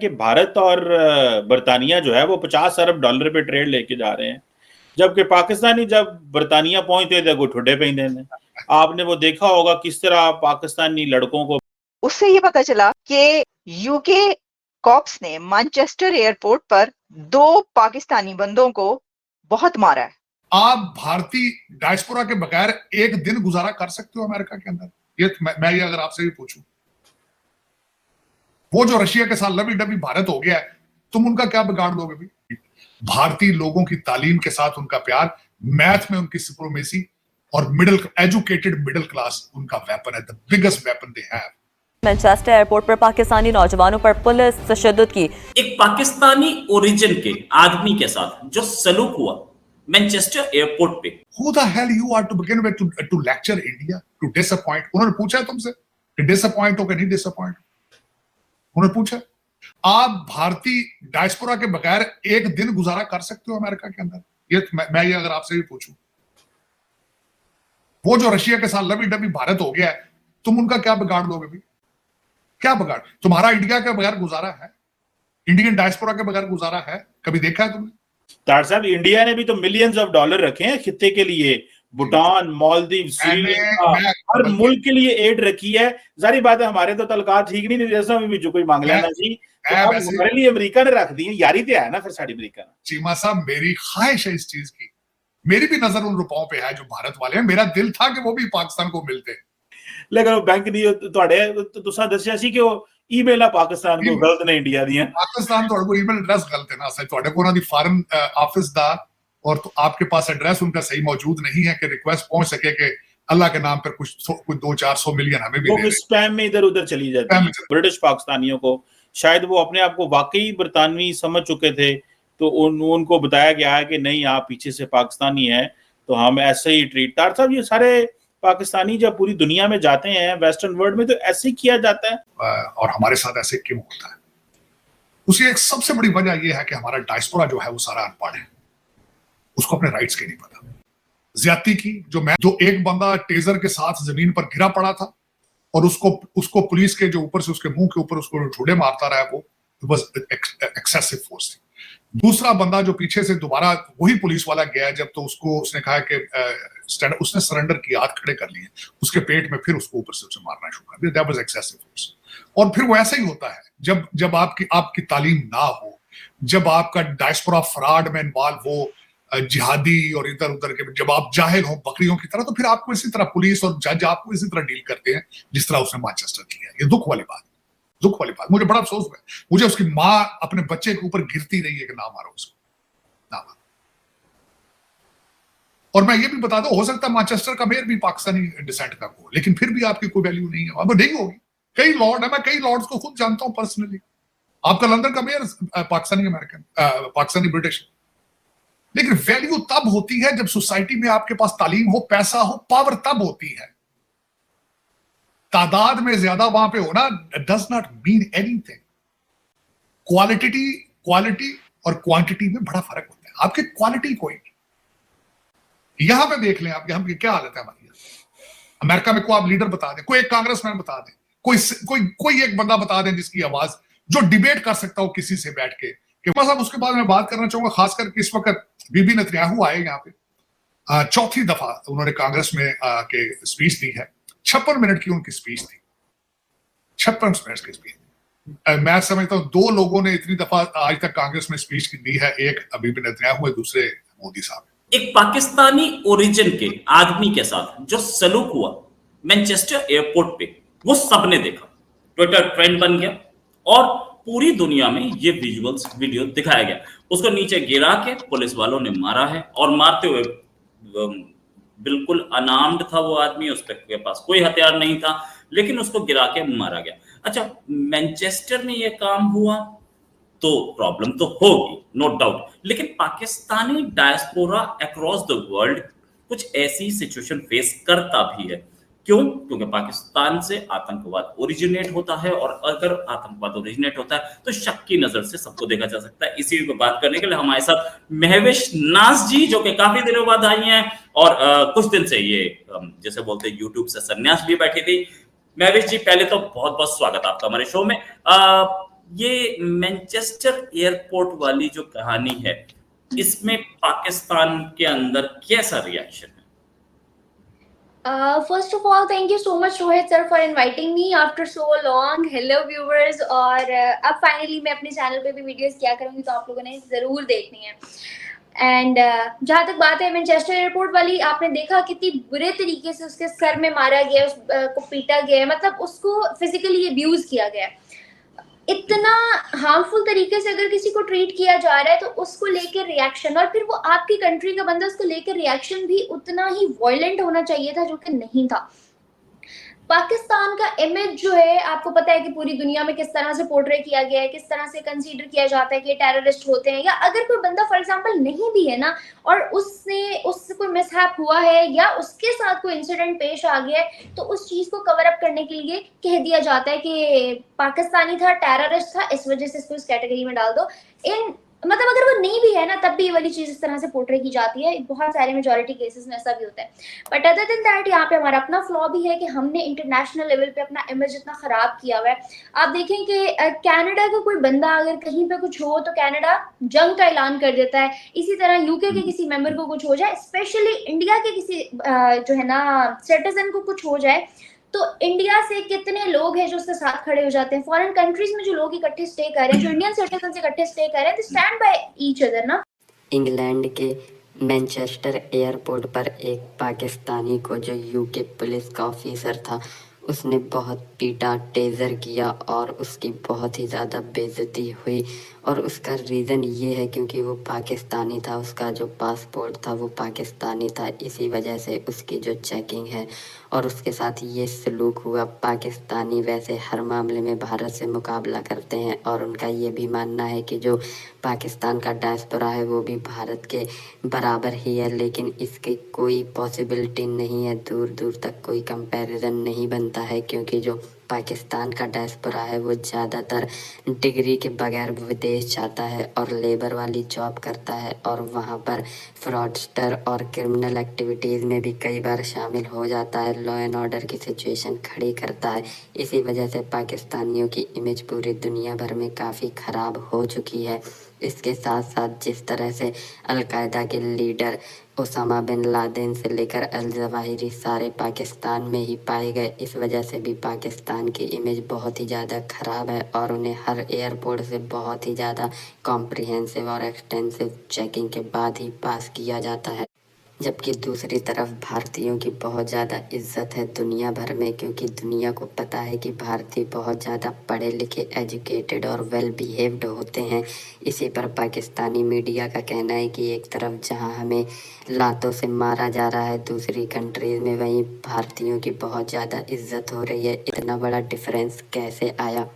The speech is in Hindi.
कि भारत और बर्तानिया जो है वो 50 अरब डॉलर पे ट्रेड लेके जा रहे हैं, जबकि पाकिस्तानी जब बर्तानिया पहुंचते थे वो ठुड्डे पेंदे ने। आपने वो देखा होगा किस तरह पाकिस्तानी लड़कों को। उससे ये पता चला कि यूके कॉप्स ने मैनचेस्टर एयरपोर्ट पर 2 पाकिस्तानी बंदों को बहुत मारा है। आप भारतीय डायस्पोरा के बगैर एक दिन गुजारा कर सकते हो अमेरिका के अंदर? ये मैं ये अगर आपसे भी पूछूं, वो जो रशिया के साथ लवी डबी भारत हो गया है, तुम उनका क्या बिगाड़ दोगे भी? भारतीय लोगों की तालीम के साथ उनका प्यार, मैथ में उनकी सुप्रीमेसी और एजुकेटेड मिडिल क्लास उनका वेपन है, the biggest weapon they have. Manchester airport पर पाकिस्तानी नौजवानों पर पुलिस तशद्दुद की। एक पाकिस्तानी ओरिजिन के आदमी के साथ जो सलूक हुआ मैनचेस्टर एयरपोर्ट पे। Who the hell you are to begin with to lecture India, to disappoint? उन्होंने पूछा है तुमसे कि डिसअपॉइंट हो कि नहीं डिसअपॉइंट? उन्होंने पूछा आप भारतीय डायस्पोरा के बगैर एक दिन गुजारा कर सकते हो अमेरिका के अंदर? ये मैं ये अगर आपसे भी पूछूं, वो जो रशिया के साथ लवी डबी भारत हो गया है, तुम उनका क्या बिगाड़ दोगे भी? क्या बिगाड़? तुम्हारा इंडिया के बगैर गुजारा है? इंडियन डायस्पोरा के बगैर गुजारा है? कभी देखा है तुमने? तार साहब, इंडिया ने भी तो मिलियंस ऑफ डॉलर रखे हैं खित्ते के लिए। भूटान, मालदीव, श्रीलंका, हर मुल्क के लिए एड रखी है। जारी बात है हमारे तो तलका ठीक नहीं जैसा भी जो कोई मांग लेना जी, तो हमारे लिए अमेरिका ने रख दी है। यारी तो है ना फिर साड़ी अमेरिका ने। चीमा साहब, मेरी ख्वाहिश है इस चीज की, मेरी भी नजर उन रुपयों पे है जो भारत वाले हैं। मेरा दिल था कि वो भी पाकिस्तान को मिलते, लेकिन वो बैंक नहीं ਤੁਹਾਡੇ ਤੁਸੀਂ ਦੱਸਿਆ ਸੀ ਕਿ ਉਹ ईमेल पाकिस्तान को गलत ने इंडिया दी पाकिस्तान ਤੁਹਾਡੇ ਕੋਲ ईमेल एड्रेस गलत है ना सर, ਤੁਹਾਡੇ ਕੋਲ ਉਹਨਾਂ ਦੀ ਫਾਰਮ ऑफिस ਦਾ और तो आपके पास एड्रेस उनका सही मौजूद नहीं है कि रिक्वेस्ट पहुंच सके कि अल्लाह के नाम पर कुछ 200-400 मिलियन हमें भी वो स्पैम में इधर उधर चली जाती है। ब्रिटिश पाकिस्तानियों को शायद वो अपने आप को वाकई बरतानवी समझ चुके थे, तो उनको बताया गया है कि नहीं आप पीछे से पाकिस्तानी है तो हम ऐसे ही ट्रीट। तार साहब, ये सारे पाकिस्तानी जब पूरी दुनिया में जाते हैं वेस्टर्न वर्ल्ड में तो ऐसे ही किया जाता है, और हमारे साथ ऐसे क्यों होता है? उसकी एक सबसे बड़ी वजह यह है कि हमारा डायस्पोरा जो है वो सारा अनपढ़ है, उसको अपने राइट्स के नहीं पता। ज्यादती की जो एक बंदा टेजर के साथ जमीन पर गिरा पड़ा था और उसको पुलिस के जो ऊपर से उसके मुंह के ऊपर उसको ठुड्डे मारता रहा, वो बस एक्सेसिव फोर्स थी। दूसरा बंदा जो पीछे से दोबारा वही पुलिस वाला गया जब, तो उसने कहा कि उसने सरेंडर किया, हाथ खड़े कर लिए, उसके पेट में फिर उसको ऊपर से उसे मारना शुरू कर दिया। That was excessive force. और फिर वो ऐसा ही होता है जब आपकी तालीम ना हो, जब आपका डायस्पोरा फ्रॉड में इन्वॉल्व हो, जिहादी और इधर उधर के, जब आप जाहिल हो बकरियों की तरह, तो फिर आपको इसी तरह पुलिस और जज आपको इसी तरह डील करते हैं जिस तरह उसने मैनचेस्टर किया। ये दुख वाली बात। मुझे बड़ा अफसोस हुआ, मुझे उसकी माँ अपने बच्चे के ऊपर गिरती रही है कि ना मारो उसको, ना मारो। और मैं ये भी बता दूं, हो सकता है मैनचेस्टर का मेयर भी पाकिस्तानी डिसेंट का हो, लेकिन फिर भी आपकी कोई वैल्यू नहीं है, अब नहीं होगी। कई लॉर्ड है, मैं कई लॉर्ड्स को खुद जानता हूं पर्सनली। आपका लंदन का mayor Pakistani American, Pakistani British, लेकिन वैल्यू तब होती है जब सोसाइटी में आपके पास तालीम हो, पैसा हो, पावर तब होती है। तादाद में ज्यादा वहां पे होना does not mean anything. Quality और क्वांटिटी में बड़ा फर्क होता है। आपकी क्वालिटी कोई नहीं। यहां पे देख लें आप, यहां की क्या हालत है हमारी। अमेरिका में कोई आप लीडर बता दें, कोई एक कांग्रेसमैन बता दें, कोई एक बंदा बता दें जिसकी आवाज जो डिबेट कर सकता हो किसी से बैठ के। बस अब उसके बाद मैं बात करना चाहूंगा, खासकर इस वक्त बीबी नेतन्याहू आए यहाँ पे, चौथी दफा उन्होंने कांग्रेस में के स्पीच दी है। 56 मिनट की उनकी स्पीच थी, 56 मिनट की स्पीच। मैं समझता हूं 2 लोगों ने इतनी दफा आज तक कांग्रेस में स्पीच दी है, एक बीबी नेतन्याहू है, दूसरे मोदी साहब। एक पाकिस्तानी ओरिजिन के आदमी के साथ जो सलूक हुआ मैनचेस्टर एयरपोर्ट पे, वो सबने देखा, ट्विटर ट्रेंड बन गया और पूरी दुनिया में ये वीडियो दिखाया गया। उसको नीचे गिरा के पुलिस वालों ने मारा है, और मारते हुए बिल्कुल अनार्म्ड था वो आदमी, उसके पास कोई हथियार नहीं था, लेकिन उसको गिरा के मारा गया। अच्छा, मैनचेस्टर में ये काम हुआ तो प्रॉब्लम तो होगी, नो डाउट, लेकिन Pakistani diaspora across the world कुछ ऐसी सिचुएशन फेस करता भी है। क्यों? क्योंकि पाकिस्तान से आतंकवाद ओरिजिनेट होता है, और अगर आतंकवाद ओरिजिनेट होता है तो शक की नजर से सबको देखा जा सकता है। इसी पर बात करने के लिए हमारे साथ महविश नाज जी, जो कि काफी दिनों बाद आई हैं और कुछ दिन से ये जैसे बोलते हैं यूट्यूब से संन्यास भी बैठी थी। महविश जी, पहले तो बहुत बहुत स्वागत आपका हमारे शो में। ये मैनचेस्टर एयरपोर्ट वाली जो कहानी है, इसमें पाकिस्तान के अंदर कैसा रिएक्शन है? First of all, thank you so much Rohit sir for inviting me after so long. Hello viewers, और अब फाइनली मैं अपने चैनल पे भी वीडियोस किया करूंगी, तो आप लोगों ने जरूर देखनी है। एंड जहाँ तक बात है मैनचेस्टर एयरपोर्ट वाली, आपने देखा कितनी बुरे तरीके से उसके सर में मारा गया, को पीटा गया, मतलब उसको फिजिकली अब्यूज किया गया। इतना हार्मफुल तरीके से अगर किसी को ट्रीट किया जा रहा है तो उसको लेकर रिएक्शन, और फिर वो आपकी कंट्री का बंदा, उसको लेकर रिएक्शन भी उतना ही वायलेंट होना चाहिए था, जो कि नहीं था। पाकिस्तान का इमेज जो है, आपको पता है कि पूरी दुनिया में किस तरह से पोर्ट्रे किया गया है, किस तरह से कंसीडर किया जाता है कि टेररिस्ट होते हैं, या अगर कोई बंदा फॉर एग्जांपल नहीं भी है ना, और उससे कोई मिसहैप हुआ है या उसके साथ कोई इंसिडेंट पेश आ गया है, तो उस चीज को कवर अप करने के लिए कह दिया जाता है कि पाकिस्तानी था, टेररिस्ट था, इस वजह से इसको इस कैटेगरी में डाल दो। इन मतलब अगर वो नहीं भी है ना, तब भी ये वाली चीज इस तरह से पोर्ट्रे की जाती है। बहुत सारे मेजॉरिटी केसेस में ऐसा भी होता है। बट अदर देन दैट, यहाँ पे हमारा अपना फ्लॉ भी है कि हमने इंटरनेशनल लेवल पे अपना इमेज इतना खराब किया हुआ है। आप देखें कि कनाडा का कोई बंदा अगर कहीं पे कुछ हो तो कनाडा जंग का ऐलान कर देता है। इसी तरह यूके के किसी मेंबर को कुछ हो जाए, स्पेशली इंडिया के किसी जो है ना सिटीजन को कुछ हो जाए, तो इंडिया से कितने लोग हैं जो उसके साथ खड़े हो जाते हैं। फॉरेन कंट्रीज में जो लोग इकट्ठे स्टे कर रहे हैं, जो इंडियन सिटीजन इकट्ठे स्टे कर रहे हैं, स्टैंड बाय ईच अदर ना। इंग्लैंड के मैनचेस्टर एयरपोर्ट पर एक पाकिस्तानी को, जो यूके पुलिस का ऑफिसर था, उसने बहुत पीटा, टेज़र किया और उसकी बहुत ही ज़्यादा बेइज्जती हुई। और उसका रीज़न ये है क्योंकि वो पाकिस्तानी था, उसका जो पासपोर्ट था वो पाकिस्तानी था। इसी वजह से उसकी जो चेकिंग है और उसके साथ ये सलूक हुआ। पाकिस्तानी वैसे हर मामले में भारत से मुकाबला करते हैं और उनका ये भी मानना है कि जो पाकिस्तान का डायस्पोरा है वो भी भारत के बराबर ही है, लेकिन इसकी कोई पॉसिबिलिटी नहीं है, दूर दूर तक कोई कंपैरिजन नहीं बनता है, क्योंकि जो पाकिस्तान का डायस्पोरा है वो ज़्यादातर डिग्री के बगैर विदेश जाता है और लेबर वाली जॉब करता है और वहाँ पर फ्रॉडस्टर और क्रिमिनल एक्टिविटीज़ में भी कई बार शामिल हो जाता है, लॉ एंड ऑर्डर की सिचुएशन खड़ी करता है। इसी वजह से पाकिस्तानियों की इमेज पूरी दुनिया भर में काफ़ी ख़राब हो चुकी है। इसके साथ साथ जिस तरह से अलकायदा के लीडर ओसामा बिन लादेन से लेकर अल जवाहिरी सारे पाकिस्तान में ही पाए गए, इस वजह से भी पाकिस्तान की इमेज बहुत ही ज़्यादा ख़राब है और उन्हें हर एयरपोर्ट से बहुत ही ज़्यादा कॉम्प्रिहेंसिव और एक्सटेंसिव चेकिंग के बाद ही पास किया जाता है। जबकि दूसरी तरफ भारतीयों की बहुत ज़्यादा इज्जत है दुनिया भर में, क्योंकि दुनिया को पता है कि भारतीय बहुत ज़्यादा पढ़े लिखे, एजुकेटेड और वेल बिहेव्ड होते हैं। इसी पर पाकिस्तानी मीडिया का कहना है कि एक तरफ जहां हमें लातों से मारा जा रहा है दूसरी कंट्रीज़ में, वहीं भारतीयों की बहुत ज़्यादा इज्जत हो रही है। इतना बड़ा डिफरेंस कैसे आया?